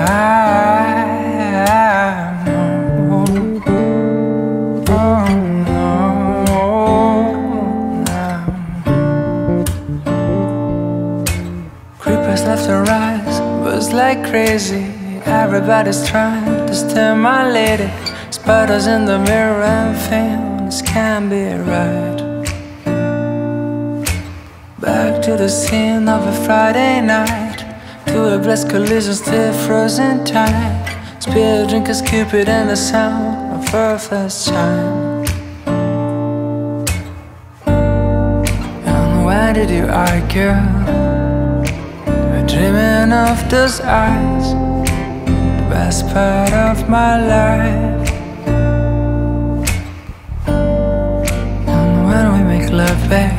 Creepers left to rise, buzz like crazy. Everybody's trying to steal my lady. Spiders in the mirror and things can't be right. Back to the scene of a Friday night, to a blessed collision, still frozen tight. Spear drinkers, Cupid and the sound of her first chime. And why did you argue? We're dreaming of those eyes, the best part of my life. And when we make love, babe,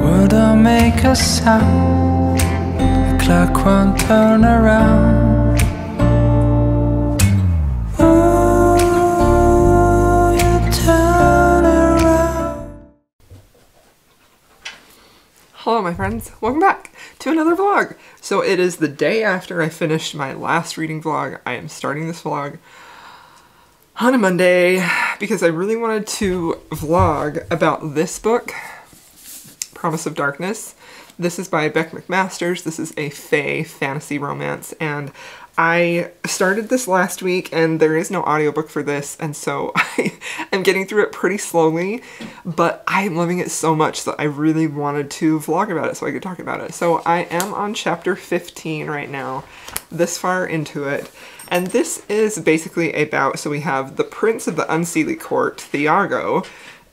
wouldn't make a sound. The clock won't turn around. Ooh, you turn around. Hello my friends, welcome back to another vlog. So it is the day after I finished my last reading vlog. I am starting this vlog on a Monday because I really wanted to vlog about this book, Promise of Darkness. This is by Beck McMasters. This is a fae fantasy romance, and I started this last week and there is no audiobook for this, and so I am getting through it pretty slowly, but I'm loving it so much that I really wanted to vlog about it so I could talk about it. So I am on chapter 15 right now, this far into it, and this is basically about, so we have the Prince of the Unseelie Court, Thiago,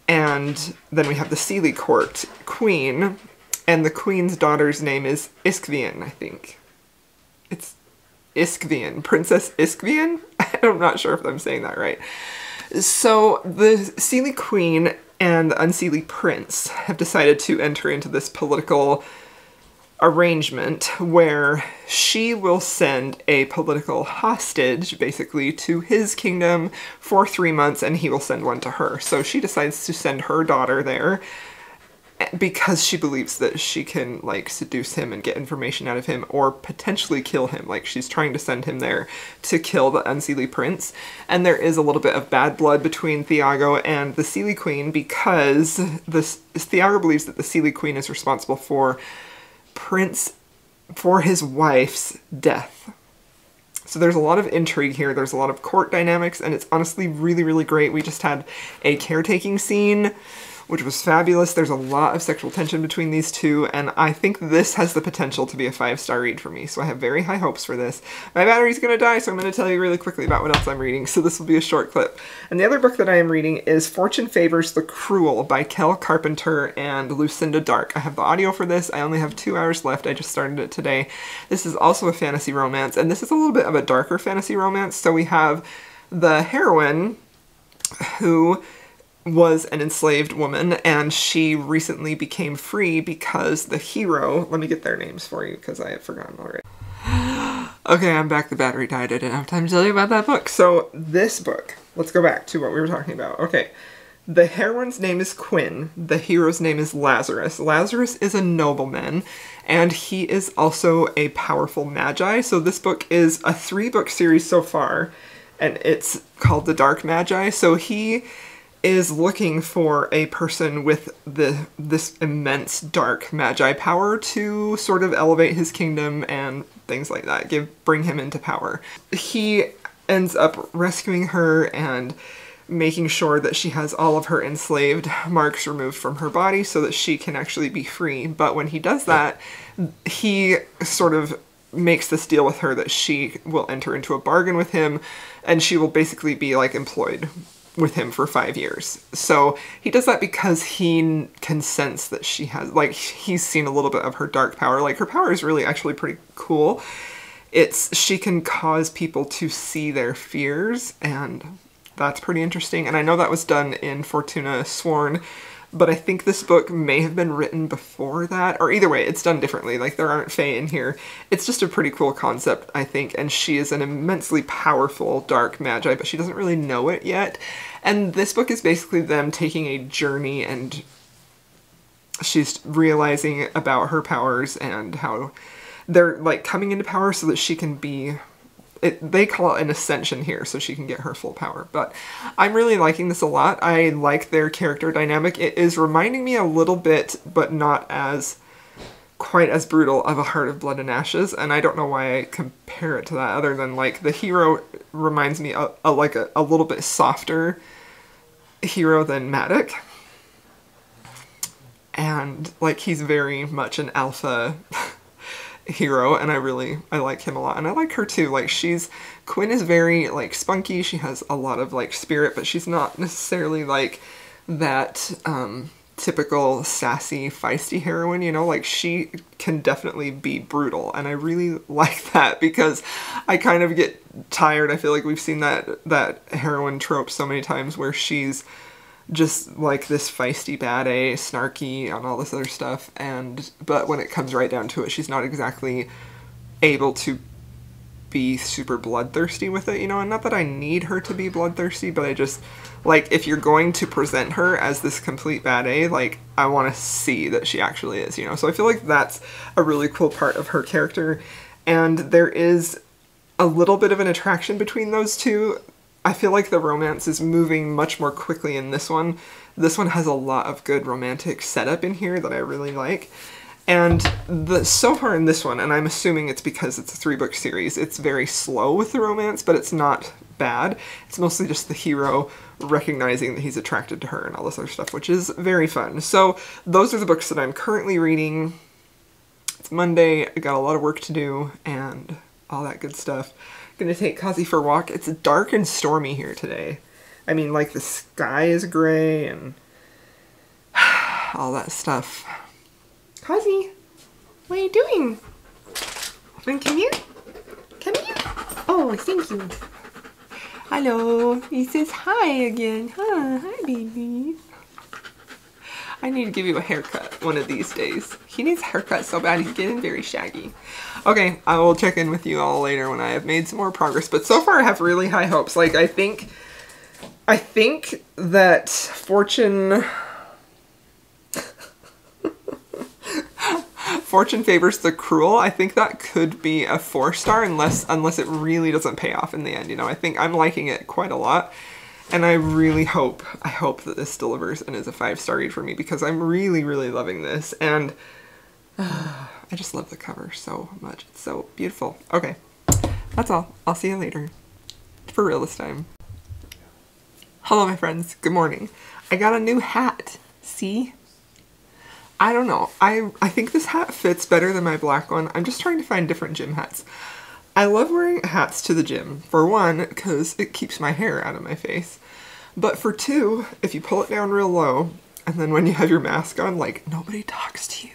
and then we have the Seelie Court Queen, and the Queen's daughter's name is Iskvian, I think. It's Iskvian, Princess Iskvian? I'm not sure if I'm saying that right. So the Seelie Queen and the Unseelie Prince have decided to enter into this political arrangement where she will send a political hostage, basically, to his kingdom for 3 months, and he will send one to her. So she decides to send her daughter there because she believes that she can, like, seduce him and get information out of him, or potentially kill him. Like, she's trying to send him there to kill the Unseelie Prince. And there is a little bit of bad blood between Thiago and the Seelie Queen because Thiago believes that the Seelie Queen is responsible for his wife's death. So there's a lot of intrigue here, there's a lot of court dynamics, and it's honestly really, really great. We just had a caretaking scene, which was fabulous. There's a lot of sexual tension between these two, and I think this has the potential to be a 5-star read for me, so I have very high hopes for this. My battery's gonna die, so I'm gonna tell you really quickly about what else I'm reading, so this will be a short clip. And the other book that I am reading is Fortune Favors the Cruel by Kel Carpenter and Lucinda Dark. I have the audio for this. I only have 2 hours left. I just started it today. This is also a fantasy romance, and this is a little bit of a darker fantasy romance. So we have the heroine who was an enslaved woman, and she recently became free because the hero, let me get their names for you because I have forgotten already. Okay, I'm back. The battery died. I didn't have time to tell you about that book. So this book, let's go back to what we were talking about. Okay, the heroine's name is Quinn. The hero's name is Lazarus. Lazarus is a nobleman, and he is also a powerful magi. So this book is a 3-book series so far, and it's called The Dark Magi. So he is looking for a person with this immense dark magi power to sort of elevate his kingdom and things like that, bring him into power. He ends up rescuing her and making sure that she has all of her enslaved marks removed from her body so that she can actually be free. But when he does that, he sort of makes this deal with her that she will enter into a bargain with him, and she will basically be, like, employed with him for 5 years. So he does that because he can sense that she has, like, he's seen a little bit of her dark power. Like, her power is really actually pretty cool. She can cause people to see their fears, and that's pretty interesting. And I know that was done in Fortuna Sworn, but I think this book may have been written before that, or either way, it's done differently. Like, there aren't fae in here. It's just a pretty cool concept, I think, and she is an immensely powerful dark magi, but she doesn't really know it yet. And this book is basically them taking a journey, and she's realizing about her powers and how they're like coming into power so that she can be, they call it an ascension here, so she can get her full power. But I'm really liking this a lot. I like their character dynamic. It is reminding me a little bit, but not as quite as brutal, of A Heart of Blood and Ashes, and I don't know why I compare it to that, other than like the hero reminds me of like a little bit softer hero than Madoc. And like he's very much an alpha hero, and I like him a lot, and I like her too. Like Quinn is very like spunky, she has a lot of like spirit, but she's not necessarily like that typical sassy, feisty heroine, you know, like she can definitely be brutal, and I really like that because I kind of get tired. I feel like we've seen that heroine trope so many times where she's just like this feisty bad A, snarky and all this other stuff, but when it comes right down to it, she's not exactly able to be super bloodthirsty with it, you know, and not that I need her to be bloodthirsty, but I just, like, if you're going to present her as this complete bad A, like, I want to see that she actually is, you know, so I feel like that's a really cool part of her character, and there is a little bit of an attraction between those two. I feel like the romance is moving much more quickly in this one. This one has a lot of good romantic setup in here that I really like. And so far in this one, and I'm assuming it's because it's a 3-book series, it's very slow with the romance, but it's not bad. It's mostly just the hero recognizing that he's attracted to her and all this other stuff, which is very fun. So those are the books that I'm currently reading. It's Monday, I got a lot of work to do and all that good stuff. Gonna take Kazi for a walk. It's dark and stormy here today. I mean, like, the sky is gray and all that stuff. Kazi, what are you doing? Come here. Come here. Oh, thank you. Hello. He says hi again. Huh? Hi, baby. I need to give you a haircut one of these days. He needs a haircut so bad. He's getting very shaggy. Okay, I will check in with you all later when I have made some more progress. But so far I have really high hopes. Like, I think that Fortune favors the cruel. I think that could be a 4-star unless it really doesn't pay off in the end. You know, I think I'm liking it quite a lot. And I really hope that this delivers and is a 5-star read for me, because I'm really, really loving this. And I just love the cover so much. It's so beautiful. Okay, that's all. I'll see you later. For real this time. Hello, my friends. Good morning. I got a new hat. See? I don't know. I think this hat fits better than my black one. I'm just trying to find different gym hats. I love wearing hats to the gym. For one, because it keeps my hair out of my face. But for two, if you pull it down real low, and then when you have your mask on, like, nobody talks to you.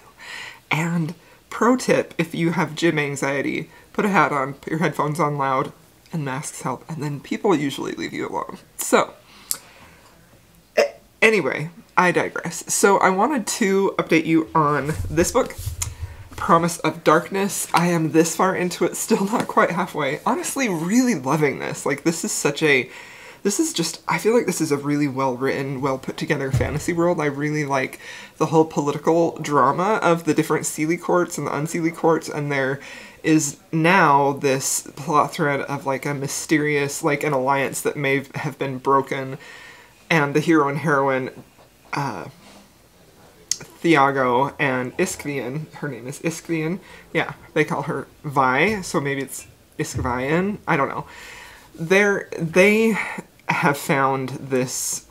And pro tip, if you have gym anxiety, put a hat on, put your headphones on loud, and masks help, and then people usually leave you alone. So, anyway, I digress. So I wanted to update you on this book, Promise of Darkness. I am this far into it, still not quite halfway. Honestly, really loving this. Like, this is just, I feel like this is a really well-written, well-put-together fantasy world. I really like the whole political drama of the different Seelie courts and the Unseelie courts, and there is now this plot thread of, like, a mysterious, like, an alliance that may have been broken, and the hero and heroine, Thiago and Iskvian, her name is Iskvian, yeah, they call her Vi, so maybe it's Iskvian, I don't know. They have found this,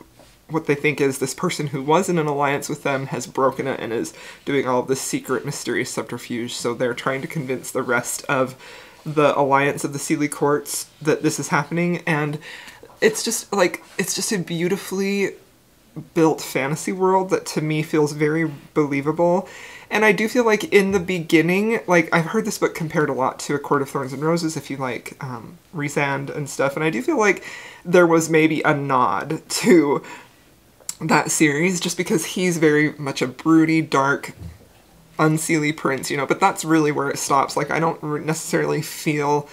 what they think is this person who was in an alliance with them has broken it and is doing all of this secret, mysterious subterfuge, so they're trying to convince the rest of the alliance of the Seelie courts that this is happening, and it's just, like, it's just a beautifully built fantasy world that to me feels very believable. And I do feel like in the beginning, like, I've heard this book compared a lot to A Court of Thorns and Roses, if you like Rhysand and stuff, and I do feel like there was maybe a nod to that series, just because he's very much a broody, dark, unseelie prince, you know, but that's really where it stops. Like, I don't necessarily feel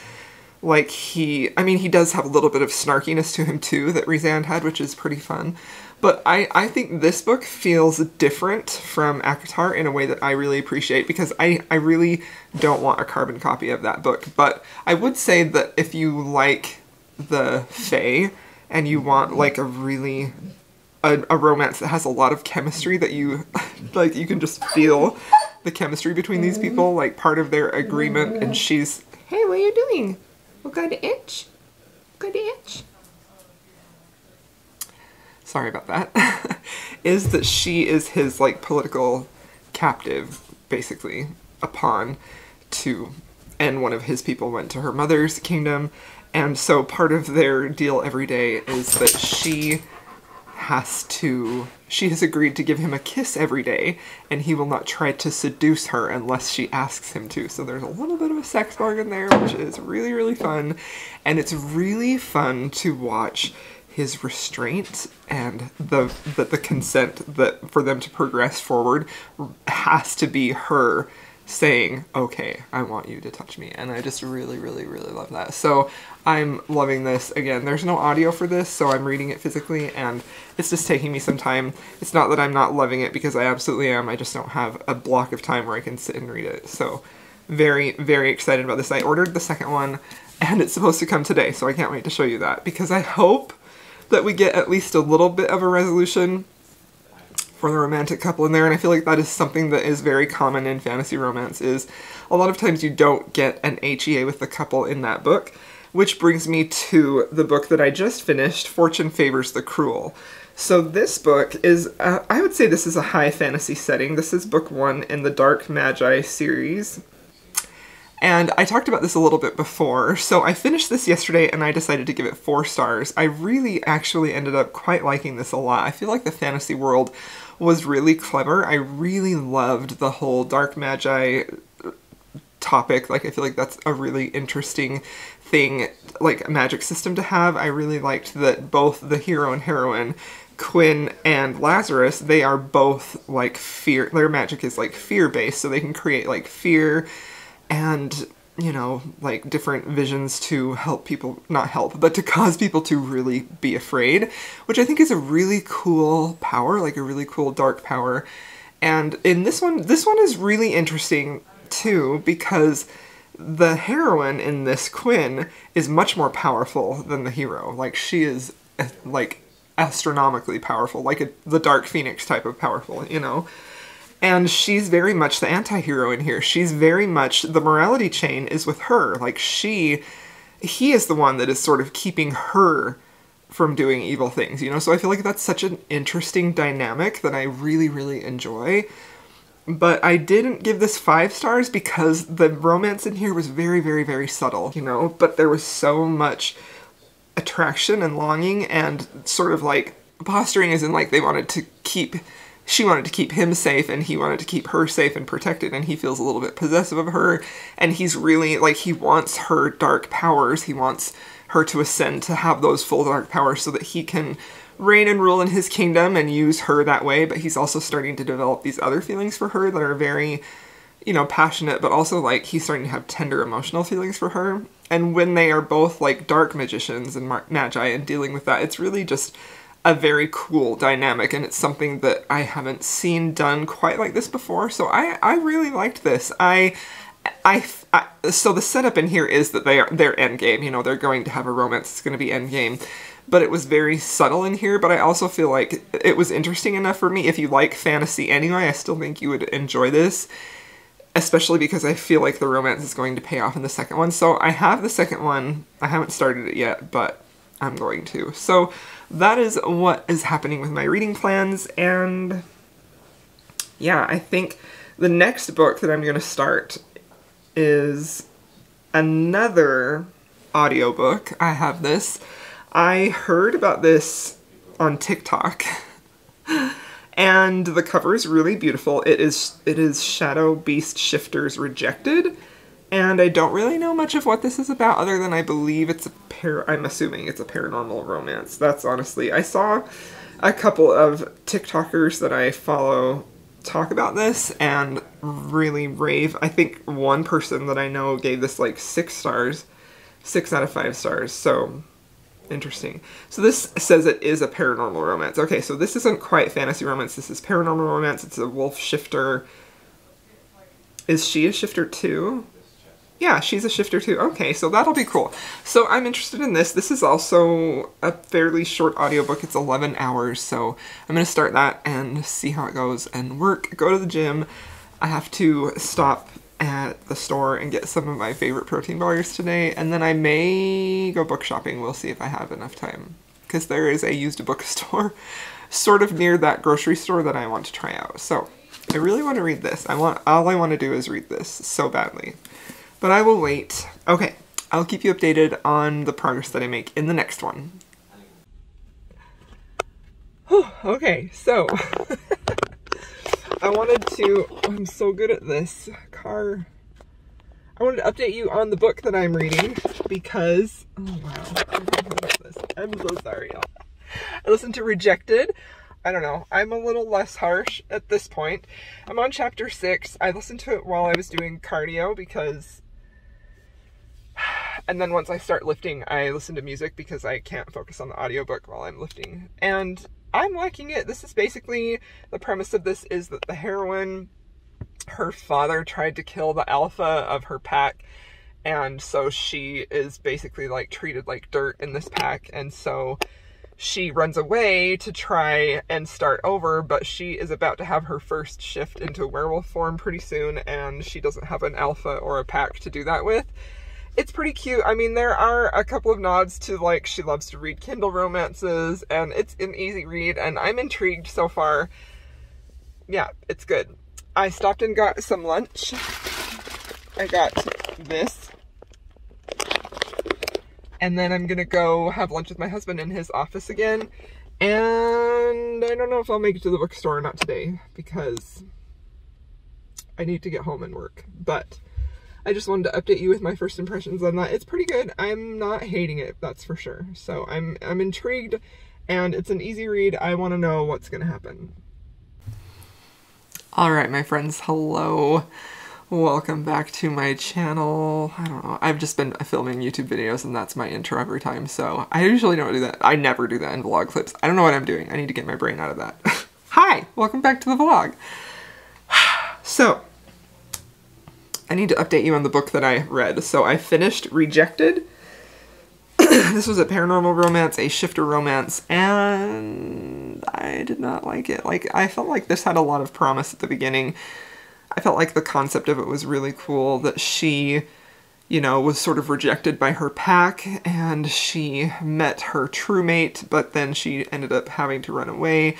like he does have a little bit of snarkiness to him too that Rhysand had, which is pretty fun, But I think this book feels different from ACOTAR in a way that I really appreciate, because I really don't want a carbon copy of that book. But I would say that if you like the Fae and you want like a really a romance that has a lot of chemistry, that you like, you can just feel the chemistry between these people, like part of their agreement, and she's, hey, what are you doing? We got to itch? Got to itch? Sorry about that. Is that she is his like political captive, basically, a pawn to, and one of his people went to her mother's kingdom, and so part of their deal every day is that she has agreed to give him a kiss every day, and he will not try to seduce her unless she asks him to. So there's a little bit of a sex bargain there, which is really, really fun. And it's really fun to watch his restraint and the consent that for them to progress forward has to be her saying, okay, I want you to touch me. And I just really, really, really love that. So I'm loving this. Again, there's no audio for this, so I'm reading it physically, and it's just taking me some time. It's not that I'm not loving it, because I absolutely am. I just don't have a block of time where I can sit and read it. So very, very excited about this. I ordered the second one, and it's supposed to come today, so I can't wait to show you that, because I hope that we get at least a little bit of a resolution for the romantic couple in there. And I feel like that is something that is very common in fantasy romance, is a lot of times you don't get an HEA with the couple in that book, which brings me to the book that I just finished, Fortune Favors the Cruel. So this book is, I would say this is a high fantasy setting. This is book 1 in the Dark Magi series. And I talked about this a little bit before, so I finished this yesterday and I decided to give it 4 stars. I really actually ended up quite liking this a lot. I feel like the fantasy world was really clever. I really loved the whole Dark Magi topic. Like, I feel like that's a really interesting thing, like a magic system to have. I really liked that both the hero and heroine, Quinn and Lazarus, they are both like fear, their magic is like fear-based, so they can create like fear and, you know, like different visions to help people, not help, but to cause people to really be afraid, which I think is a really cool power, like a really cool dark power. And in this one is really interesting too, because the heroine in this, Quinn, is much more powerful than the hero. Like, she is like astronomically powerful, like the Dark Phoenix type of powerful, you know? And she's very much the anti-hero in here. She's very much, the morality chain is with her. Like, he is the one that is sort of keeping her from doing evil things, you know? So I feel like that's such an interesting dynamic that I really, really enjoy. But I didn't give this 5 stars because the romance in here was very, very, very subtle, you know? But there was so much attraction and longing and sort of like posturing, as in like they wanted to keep, she wanted to keep him safe and he wanted to keep her safe and protected, and he feels a little bit possessive of her, and he's really like, he wants her dark powers, he wants her to ascend to have those full dark powers so that he can reign and rule in his kingdom and use her that way. But he's also starting to develop these other feelings for her that are very, you know, passionate, but also like he's starting to have tender emotional feelings for her. And when they are both like dark magicians and magi and dealing with that, it's really just a very cool dynamic, and it's something that I haven't seen done quite like this before. So I really liked this. So the setup in here is that they're endgame, you know, they're going to have a romance, it's going to be endgame. But it was very subtle in here, but I also feel like it was interesting enough for me. If you like fantasy anyway, I still think you would enjoy this, especially because I feel like the romance is going to pay off in the second one. So I have the second one. I haven't started it yet, but I'm going to. So that is what is happening with my reading plans, and yeah, I think the next book that I'm going to start is another audiobook. I have this. I heard about this on TikTok, and the cover is really beautiful. It is Shadow Beast Shifters Rejected, and I don't really know much of what this is about other than I believe it's I'm assuming it's a paranormal romance. That's honestly, I saw a couple of TikTokers that I follow talk about this and really rave. I think one person that I know gave this like 6 stars, 6 out of 5 stars, so Interesting. So this says it is a paranormal romance. Okay, so this isn't quite fantasy romance. This is paranormal romance. It's a wolf shifter. Is she a shifter too? Yeah, she's a shifter too. Okay, so that'll be cool. So I'm interested in this. This is also a fairly short audiobook. It's 11 hours, so I'm going to start that and see how it goes and go to the gym. I have to stop at the store and get some of my favorite protein bars today, and then I may go book shopping. We'll see if I have enough time, because there is a used bookstore sort of near that grocery store that I want to try out. So I really want to read this. All I want to do is read this so badly, but I will wait. Okay, I'll keep you updated on the progress that I make in the next one. Okay, so I'm so good at this car. I wanted to update you on the book that I'm reading because, oh wow, I'm so sorry, y'all. I listened to Rejected. I don't know, I'm a little less harsh at this point. I'm on chapter 6. I listened to it while I was doing cardio because, and then once I start lifting, I listen to music because I can't focus on the audiobook while I'm lifting. And I'm liking it. This is basically, the premise of this is that the heroine, her father tried to kill the alpha of her pack, and so she is basically like treated like dirt in this pack, and so she runs away to try and start over, but she is about to have her first shift into werewolf form pretty soon, and she doesn't have an alpha or a pack to do that with. It's pretty cute. I mean, there are a couple of nods to, like, she loves to read Kindle romances, and it's an easy read, and I'm intrigued so far. Yeah, it's good. I stopped and got some lunch. I got this. And then I'm gonna go have lunch with my husband in his office again. And I don't know if I'll make it to the bookstore or not today, because I need to get home and work. But I just wanted to update you with my first impressions on that. It's pretty good. I'm not hating it, that's for sure. So I'm intrigued, and it's an easy read. I want to know what's going to happen. All right, my friends, hello. Welcome back to my channel. I don't know. I've just been filming YouTube videos, and that's my intro every time. So I usually don't do that. I never do that in vlog clips. I don't know what I'm doing. I need to get my brain out of that. Hi, welcome back to the vlog. So I need to update you on the book that I read. So I finished Rejected. This was a paranormal romance, a shifter romance, and I did not like it. Like, I felt like this had a lot of promise at the beginning. I felt like the concept of it was really cool, that she, you know, was sort of rejected by her pack, and she met her true mate, but then she ended up having to run away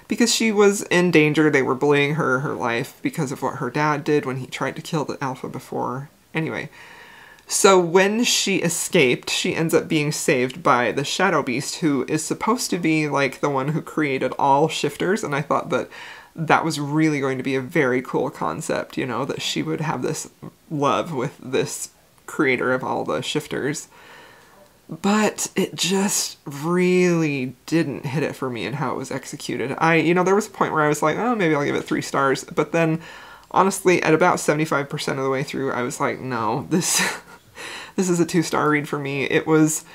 because she was in danger. They were bullying her life because of what her dad did when he tried to kill the alpha before. Anyway, so when she escaped, she ends up being saved by the Shadow Beast, who is supposed to be like the one who created all shifters, and I thought that that was really going to be a very cool concept, you know, that she would have this love with this creator of all the shifters. But it just really didn't hit it for me in how it was executed. You know, there was a point where I was like, oh, maybe I'll give it 3 stars. But then, honestly, at about 75% of the way through, I was like, no, this is a 2-star read for me. It was,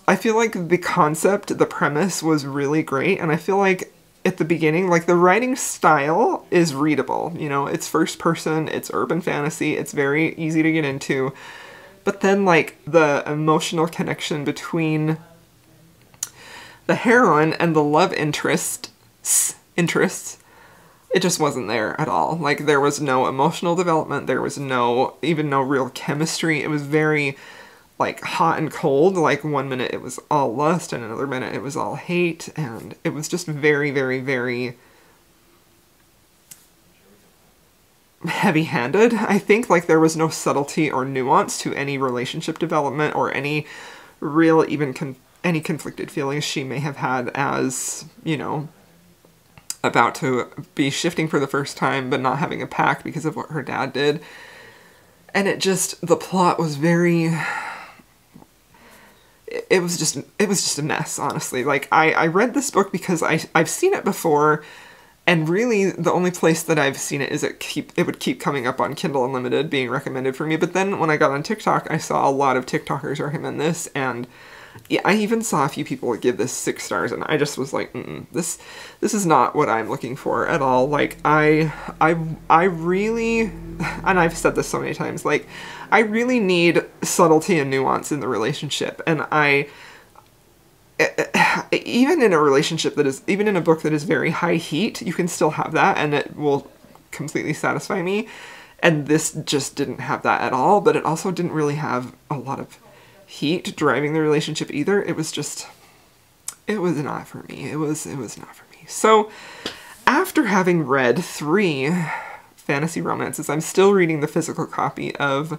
I feel like the concept, the premise was really great. And I feel like at the beginning, like, the writing style is readable. You know, it's first person, it's urban fantasy, it's very easy to get into. But then, like, the emotional connection between the heroine and the love interests, it just wasn't there at all. Like, there was no emotional development, there was even no real chemistry. It was very, like, hot and cold. Like, one minute it was all lust, and another minute it was all hate, and it was just very, very, very heavy-handed. I think, like, there was no subtlety or nuance to any relationship development or any real, even any conflicted feelings she may have had as, you know, about to be shifting for the first time but not having a pack because of what her dad did. And it just, the plot was very, it was just a mess, honestly. Like, I read this book because I've seen it before, and really the only place that I've seen it is it would keep coming up on Kindle Unlimited being recommended for me. But then when I got on TikTok, I saw a lot of TikTokers recommend this, and yeah, I even saw a few people give this 6 stars, and I just was like, this is not what I'm looking for at all. Like, I really, and I've said this so many times, like, I really need subtlety and nuance in the relationship, and even in a relationship that is, even in a book that is very high heat, you can still have that, and it will completely satisfy me. And this just didn't have that at all, but it also didn't really have a lot of heat driving the relationship either. It was just, it was not for me. It was not for me. So after having read 3 fantasy romances, I'm still reading the physical copy of,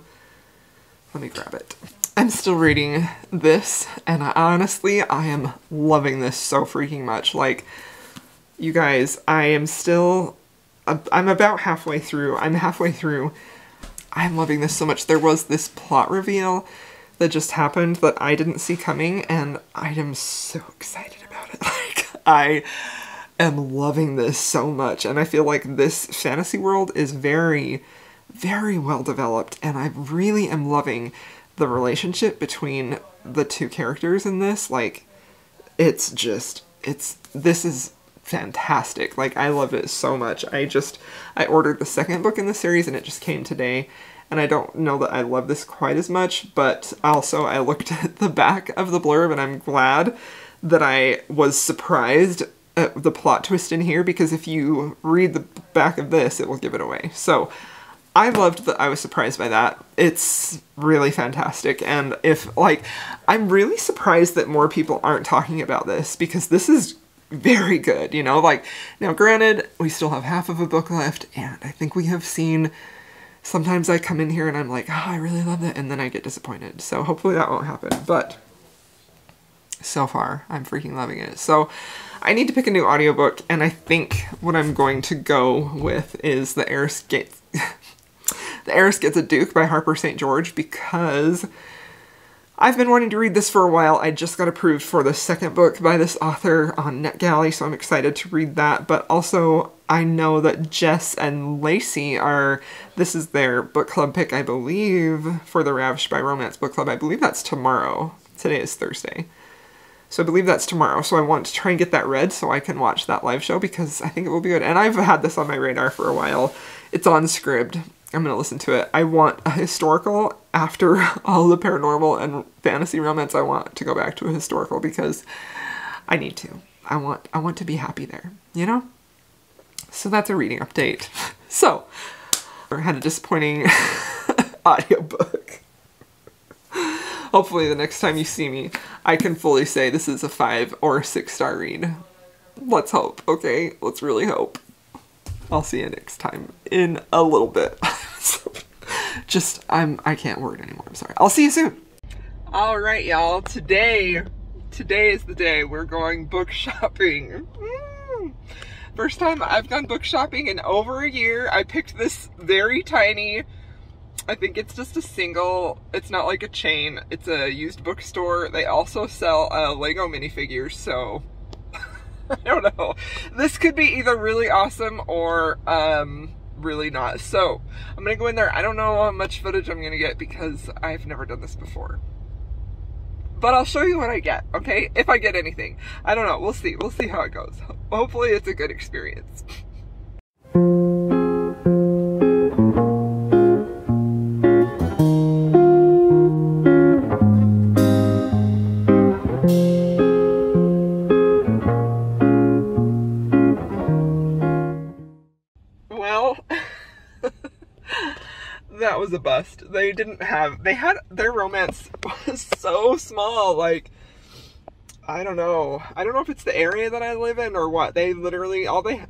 let me grab it. I'm still reading this, and honestly, I am loving this so freaking much. Like, you guys, I'm about halfway through. I'm halfway through. I'm loving this so much. There was this plot reveal that just happened that I didn't see coming, and I am so excited about it. Like, I am loving this so much, and I feel like this fantasy world is very, very well developed, and I really am loving the relationship between the 2 characters in this. Like, this is fantastic. Like, I love it so much. I ordered the 2nd book in the series, and it just came today, and I don't know that I love this quite as much, but also I looked at the back of the blurb, and I'm glad that I was surprised at the plot twist in here, because if you read the back of this, it will give it away. So I loved that I was surprised by that. It's really fantastic, and I'm really surprised that more people aren't talking about this, because this is very good, you know? Like, now granted, we still have half of a book left, and I think we have seen, sometimes I come in here and I'm like, oh, I really love that, and then I get disappointed. So hopefully that won't happen, but so far, I'm freaking loving it. So I need to pick a new audiobook, and I think what I'm going to go with is The Heiress Gets a Duke by Harper St. George, because I've been wanting to read this for a while. I just got approved for the 2nd book by this author on NetGalley, so I'm excited to read that. But also, I know that Jess and Lacey this is their book club pick, I believe, for the Ravished by Romance book club. I believe that's tomorrow. Today is Thursday. So I believe that's tomorrow. So I want to try and get that read so I can watch that live show, because I think it will be good. And I've had this on my radar for a while. It's on Scribd. I'm going to listen to it. I want a historical. After all the paranormal and fantasy romance, I want to go back to a historical, because I need to. I want to be happy there, you know? So that's a reading update. So, I had a disappointing audiobook. Hopefully the next time you see me, I can fully say this is a 5 or 6 star read. Let's hope, okay? Let's really hope. I'll see you next time in a little bit. I can't word anymore, I'm sorry. I'll see you soon. All right, y'all, today is the day we're going book shopping. First time I've gone book shopping in over a year. I picked this very tiny, I think it's just a single, it's not like a chain, it's a used bookstore. They also sell Lego minifigures, so I don't know. This could be either really awesome or really not. So I'm gonna go in there. I don't know how much footage I'm gonna get because I've never done this before, but I'll show you what I get, okay? If I get anything. I don't know. We'll see. We'll see how it goes. Hopefully it's a good experience. Well, that was a bust. Their romance was so small, like, I don't know if it's the area that I live in or what. They literally, all they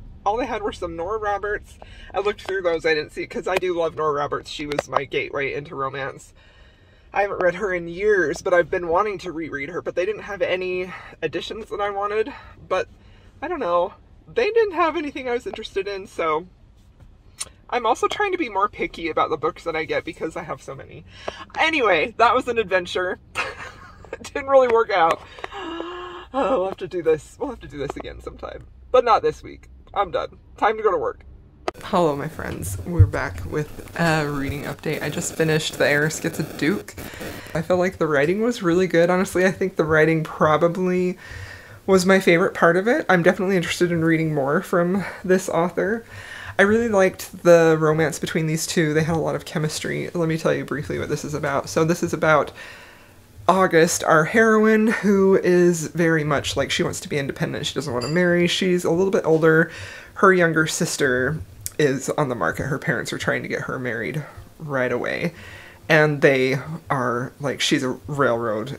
had were some Nora Roberts. I looked through those, I didn't see, because I do love Nora Roberts. She was my gateway into romance. I haven't read her in years, but I've been wanting to reread her, but they didn't have any editions that I wanted, but I don't know. They didn't have anything I was interested in, so I'm also trying to be more picky about the books that I get because I have so many. Anyway, that was an adventure. It didn't really work out. Oh, we'll have to do this. We'll have to do this again sometime, but not this week. I'm done. Time to go to work. Hello, my friends. We're back with a reading update. I just finished The Heiress Gets a Duke, I felt like the writing was really good. Honestly, I think the writing probably was my favorite part of it. I'm definitely interested in reading more from this author. I really liked the romance between these two. They had a lot of chemistry. Let me tell you briefly what this is about. So this is about August, our heroine, who is very much like, she wants to be independent. She doesn't want to marry. She's a little bit older. Her younger sister is on the market. Her parents are trying to get her married right away. And they are like, she's a railroad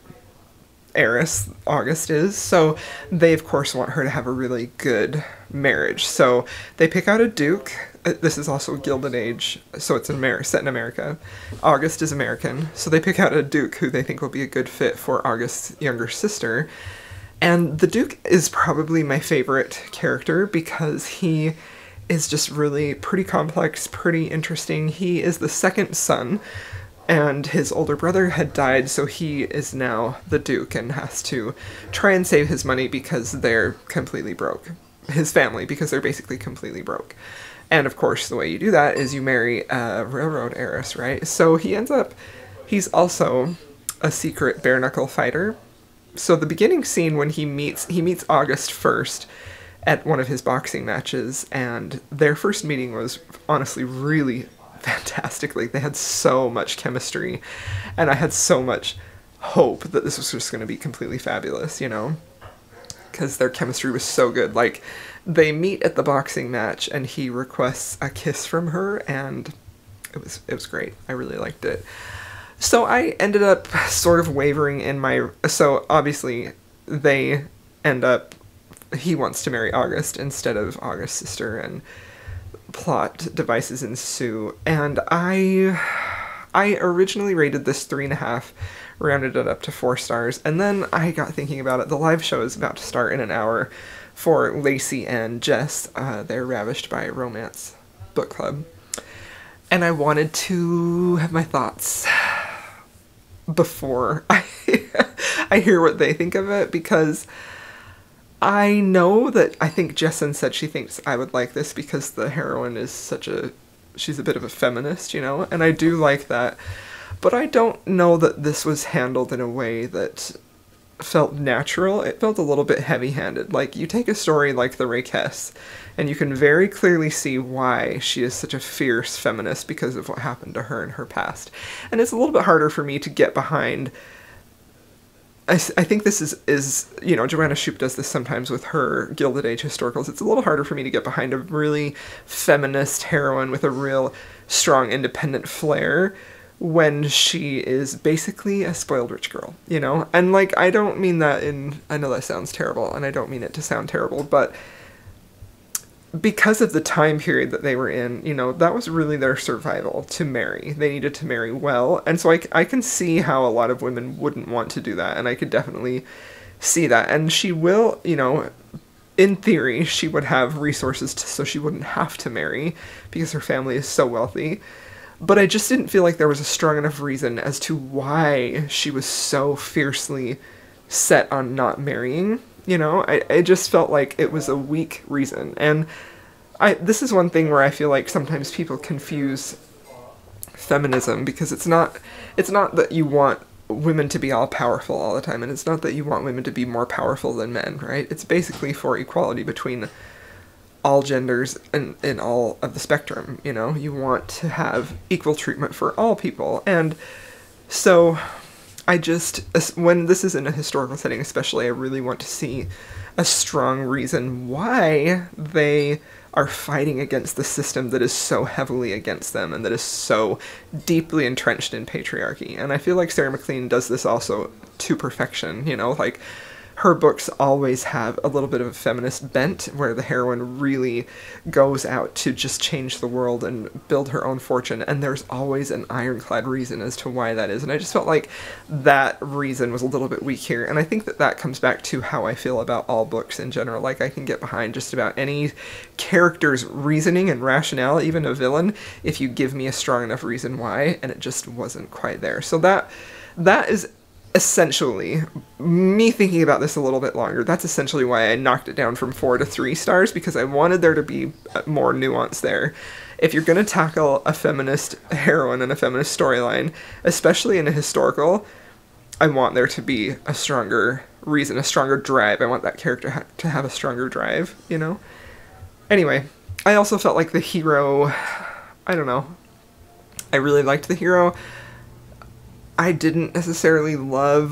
heiress, August is, so they of course want her to have a really good marriage. So they pick out a duke. This is also Gilded Age, so it's set in America. August is American, so they pick out a duke who they think will be a good fit for August's younger sister. And the duke is probably my favorite character because he is just really pretty complex, pretty interesting. He is the second son, and his older brother had died, so he is now the duke and has to try and save his money because they're completely broke. His family, because they're basically completely broke. And of course, the way you do that is you marry a railroad heiress, right? So he's also a secret bare knuckle fighter. So the beginning scene when he meets August first at one of his boxing matches, and their first meeting was honestly really fantastic. Like, they had so much chemistry, and I had so much hope that this was just going to be completely fabulous, you know, because their chemistry was so good. Like, they meet at the boxing match, and he requests a kiss from her, and it was great. I really liked it. So I ended up sort of wavering in my... So obviously they end up... He wants to marry August instead of August's sister, and plot devices ensue, and I originally rated this 3.5, rounded it up to 4 stars, and then I got thinking about it. The live show is about to start in an hour for Lacey and Jess, they're Ravished by Romance book club, and I wanted to have my thoughts before I hear what they think of it, because I know that I think Jessin said she thinks I would like this because the heroine is she's a bit of a feminist, you know, and I do like that. But I don't know that this was handled in a way that felt natural. It felt a little bit heavy-handed. Like, you take a story like The Rakess, and you can very clearly see why she is such a fierce feminist because of what happened to her in her past. And it's a little bit harder for me to get behind. I think this is, you know, Joanna Shupe does this sometimes with her Gilded Age historicals. It's a little harder for me to get behind a really feminist heroine with a real strong independent flair when she is basically a spoiled rich girl, you know? And, like, I don't mean that I know that sounds terrible, and I don't mean it to sound terrible, but because of the time period that they were in, you know, that was really their survival, to marry. They needed to marry well, and so I can see how a lot of women wouldn't want to do that, and I could definitely see that. And she will, you know, in theory, she would have resources so she wouldn't have to marry, because her family is so wealthy. But I just didn't feel like there was a strong enough reason as to why she was so fiercely set on not marrying. You know, I just felt like it was a weak reason. And this is one thing where I feel like sometimes people confuse feminism, because it's not that you want women to be all powerful all the time, and it's not that you want women to be more powerful than men, right? It's basically for equality between all genders and in all of the spectrum, you know? You want to have equal treatment for all people. And so when this is in a historical setting especially, I really want to see a strong reason why they are fighting against the system that is so heavily against them and that is so deeply entrenched in patriarchy. And I feel like Sarah MacLean does this also to perfection, you know, like, her books always have a little bit of a feminist bent, where the heroine really goes out to just change the world and build her own fortune, and there's always an ironclad reason as to why that is. And I just felt like that reason was a little bit weak here, and I think that comes back to how I feel about all books in general. Like, I can get behind just about any character's reasoning and rationale, even a villain, if you give me a strong enough reason why, and it just wasn't quite there. So that is essentially, me thinking about this a little bit longer, that's essentially why I knocked it down from 4 to 3 stars, because I wanted there to be more nuance there. If you're going to tackle a feminist heroine and a feminist storyline, especially in a historical, I want there to be a stronger reason, a stronger drive. I want that character to have a stronger drive, you know? Anyway, I also felt like the hero, I don't know, I really liked the hero. I didn't necessarily love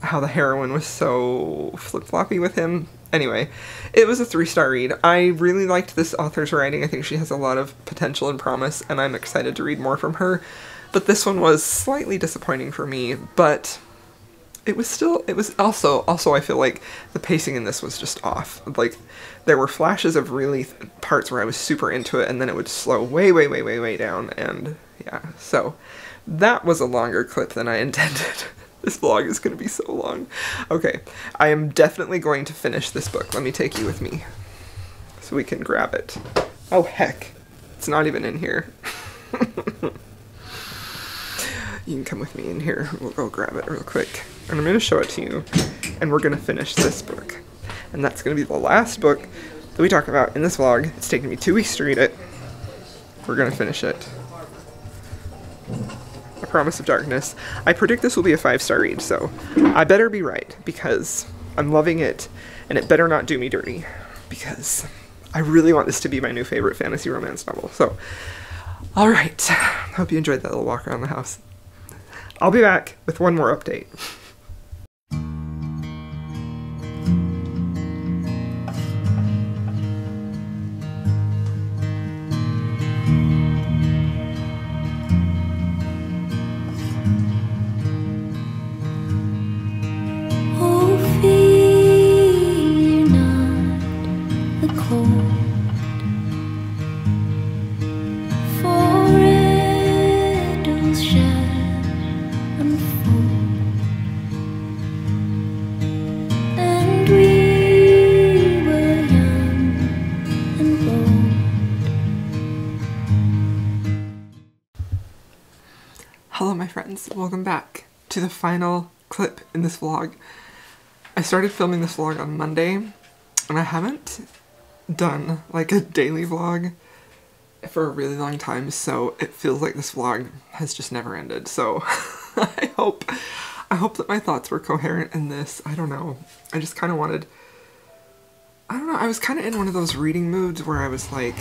how the heroine was so flip-floppy with him. Anyway, it was a 3-star read. I really liked this author's writing. I think she has a lot of potential and promise, and I'm excited to read more from her. But this one was slightly disappointing for me, but it was also I feel like the pacing in this was just off. Like, there were flashes of really parts where I was super into it, and then it would slow way down, and yeah, so that was a longer clip than I intended. This vlog is going to be so long. Okay, I am definitely going to finish this book. Let me take you with me so we can grab it. Oh heck, it's not even in here. You can come with me in here. We'll go grab it real quick. And I'm going to show it to you, and we're going to finish this book. And that's going to be the last book that we talk about in this vlog. It's taken me 2 weeks to read it. We're going to finish it. A Promise of Darkness. I predict this will be a 5-star read, so I better be right, because I'm loving it, and it better not do me dirty, because I really want this to be my new favorite fantasy romance novel. So, alright. Hope you enjoyed that little walk around the house. I'll be back with one more update. Hello my friends, welcome back to the final clip in this vlog. I started filming this vlog on Monday, and I haven't done like a daily vlog for a really long time, so it feels like this vlog has just never ended. So I hope that my thoughts were coherent in this. I don't know. I just kind of wanted, I don't know, I was kind of in one of those reading moods where I was like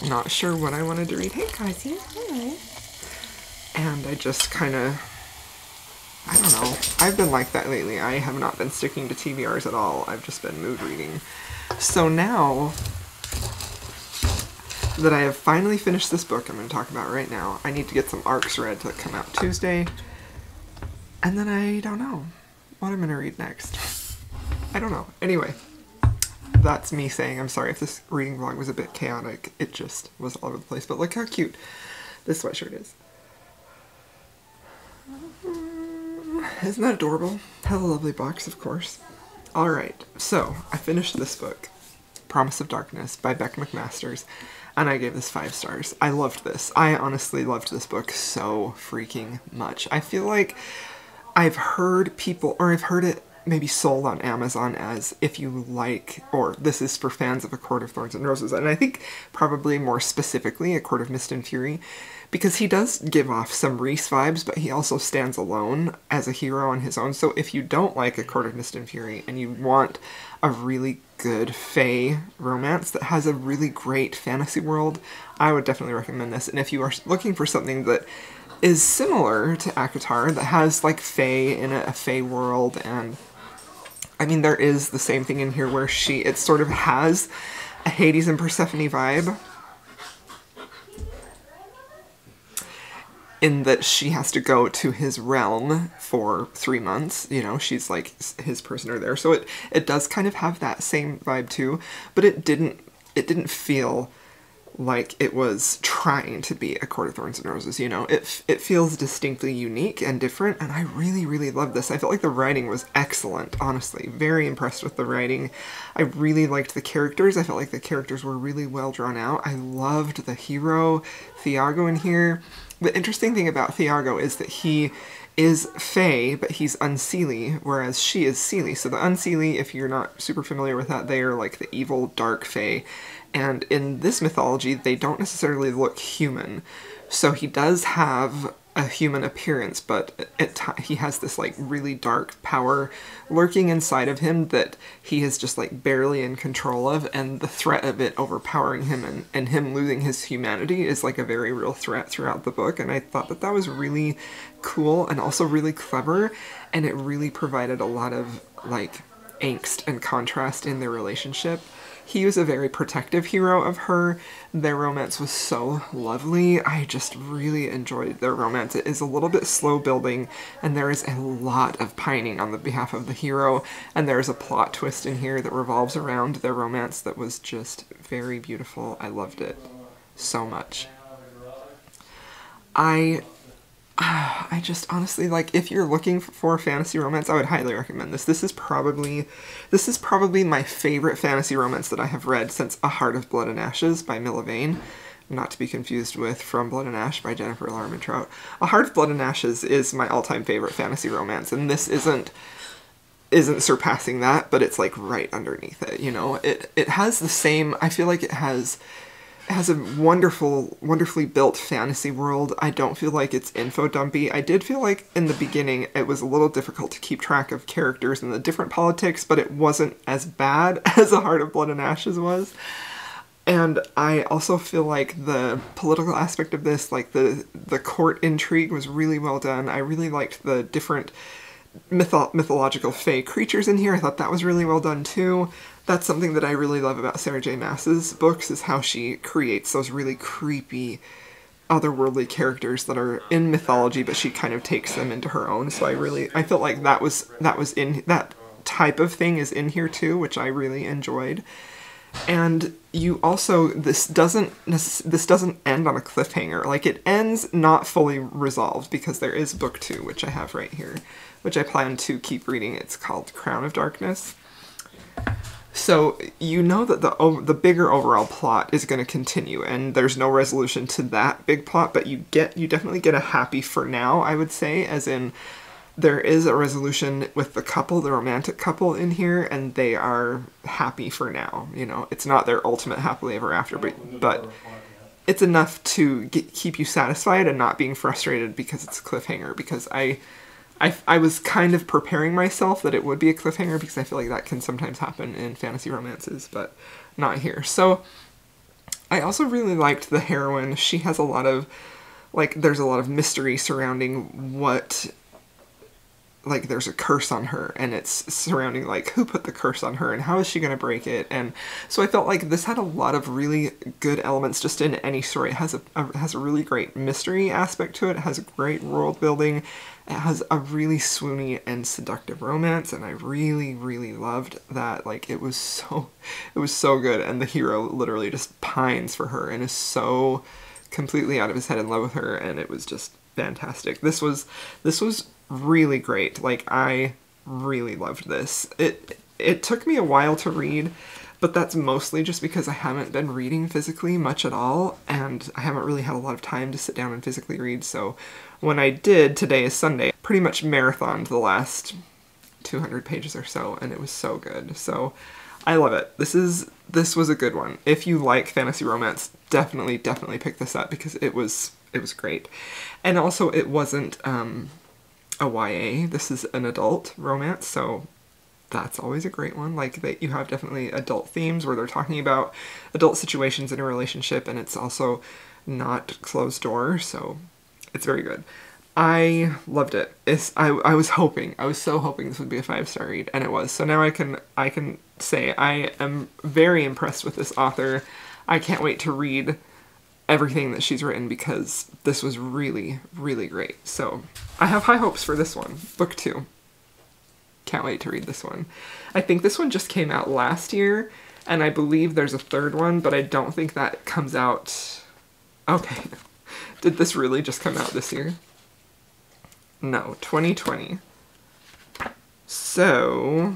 not sure what I wanted to read. Hey guys, hi. And I just kind of, I don't know, I've been like that lately. I have not been sticking to TBRs at all. I've just been mood reading. So now that I have finally finished this book I'm going to talk about right now, I need to get some arcs read to come out Tuesday. And then I don't know what I'm going to read next. I don't know. Anyway, that's me saying I'm sorry if this reading vlog was a bit chaotic. It just was all over the place. But look how cute this sweatshirt is. Isn't that adorable? Have a lovely box, of course. Alright, so I finished this book, Promise of Darkness by Beck McMasters, and I gave this 5 stars. I loved this. I honestly loved this book so freaking much. I feel like I've heard people, or I've heard it maybe sold on Amazon as if you like, or this is for fans of A Court of Thorns and Roses, and I think probably more specifically A Court of Mist and Fury, because he does give off some Rhys vibes, but he also stands alone as a hero on his own. So if you don't like A Court of Mist and Fury and you want a really good fae romance that has a really great fantasy world, I would definitely recommend this. And if you are looking for something that is similar to ACOTAR, that has like fae in it, a fae world, and I mean there is the same thing in here where it sort of has a Hades and Persephone vibe, in that she has to go to his realm for 3 months, you know, she's like his prisoner there, so it does kind of have that same vibe too, but it didn't feel like it was trying to be A Court of Thorns and Roses, you know, it feels distinctly unique and different, and I really loved this. I felt like the writing was excellent, honestly, very impressed with the writing. I really liked the characters. I felt like the characters were really well drawn out. I loved the hero, Thiago, in here. The interesting thing about Thiago is that he is fae, but he's unseelie, whereas she is seelie. So the unseelie, if you're not super familiar with that, they are like the evil, dark fae. And in this mythology, they don't necessarily look human. So he does have a human appearance, but he has this like really dark power lurking inside of him that he is just like barely in control of, and the threat of it overpowering him and him losing his humanity is like a very real threat throughout the book. And I thought that that was really cool and also really clever, and it really provided a lot of like angst and contrast in their relationship. He was a very protective hero of her. Their romance was so lovely. I just really enjoyed their romance. It is a little bit slow building, and there is a lot of pining on the behalf of the hero, and there is a plot twist in here that revolves around their romance that was just very beautiful. I loved it so much. I just honestly, like, if you're looking for fantasy romance, I would highly recommend this. This is probably my favorite fantasy romance that I have read since A Heart of Blood and Ashes by Milla Vane. Not to be confused with From Blood and Ash by Jennifer Larmentrout. A Heart of Blood and Ashes is my all-time favorite fantasy romance, and this isn't surpassing that, but it's like right underneath it, you know? It has the same, I feel like it has a wonderfully built fantasy world. I don't feel like it's info dumpy. I did feel like in the beginning it was a little difficult to keep track of characters and the different politics, but it wasn't as bad as A Heart of Blood and Ashes was. And I also feel like the political aspect of this, like the court intrigue, was really well done. I really liked the different mythological fae creatures in here. I thought that was really well done too. That's something that I really love about Sarah J Maas's books, is how she creates those really creepy, otherworldly characters that are in mythology, but she kind of takes them into her own. So I felt like that type of thing is in here too, which I really enjoyed. And you also, this doesn't end on a cliffhanger. Like, it ends not fully resolved, because there is book 2, which I have right here, which I plan to keep reading. It's called Crown of Darkness. So you know that the bigger overall plot is going to continue, and there's no resolution to that big plot, but you definitely get a happy for now, I would say, as in there is a resolution with the couple, the romantic couple in here, and they are happy for now. You know, it's not their ultimate happily ever after, but it's enough to keep you satisfied and not being frustrated because it's a cliffhanger, because I was kind of preparing myself that it would be a cliffhanger, because I feel like that can sometimes happen in fantasy romances, but not here. So I also really liked the heroine. She has a lot of, like, there's a lot of mystery surrounding what, like, there's a curse on her, and it's surrounding, like, who put the curse on her and how is she going to break it. And so I felt like this had a lot of really good elements just in any story. It has a really great mystery aspect to it. It has a great world building. It has a really swoony and seductive romance, and I really, really loved that. Like, it was so good, and the hero literally just pines for her and is so completely out of his head in love with her, and it was just fantastic. This was really great. Like, I really loved this. It took me a while to read, but that's mostly just because I haven't been reading physically much at all, and I haven't really had a lot of time to sit down and physically read. So when I did, today is Sunday, pretty much marathoned the last 200 pages or so, and it was so good. So I love it. This was a good one. If you like fantasy romance, definitely pick this up, because it was great. And also, it wasn't a YA. This is an adult romance, so that's always a great one. Like, that you have definitely adult themes where they're talking about adult situations in a relationship, and it's also not closed door, so it's very good. I loved it. I was so hoping this would be a 5-star read, and it was. So now I can say I am very impressed with this author. I can't wait to read everything that she's written, because this was really, really great. So I have high hopes for this one, book 2. Can't wait to read this one. I think this one just came out last year, and I believe there's a third one, but I don't think that comes out. Okay. Did this really just come out this year? No, 2020. So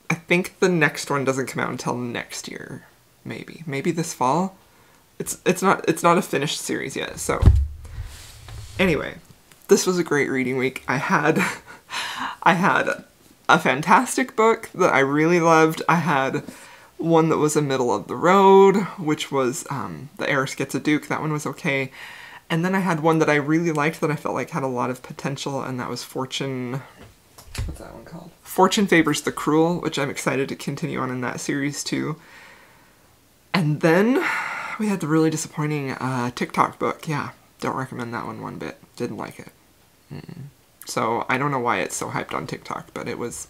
I think the next one doesn't come out until next year. Maybe this fall. It's not a finished series yet. So anyway, this was a great reading week. I had a fantastic book that I really loved. I had one that was a middle of the road, which was The Heiress Gets a Duke. That one was okay. And then I had one that I really liked that I felt like had a lot of potential, and that was Fortune... What's that one called? Fortune Favors the Cruel, which I'm excited to continue on in that series too. And then we had the really disappointing Tik Tok book. Yeah, don't recommend that one bit. Didn't like it. So I don't know why it's so hyped on TikTok, but it was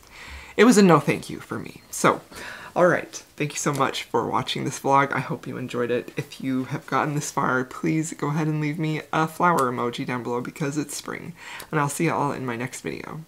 a no thank you for me. So, alright, thank you so much for watching this vlog. I hope you enjoyed it. If you have gotten this far, please go ahead and leave me a flower emoji down below because it's spring. And I'll see you all in my next video.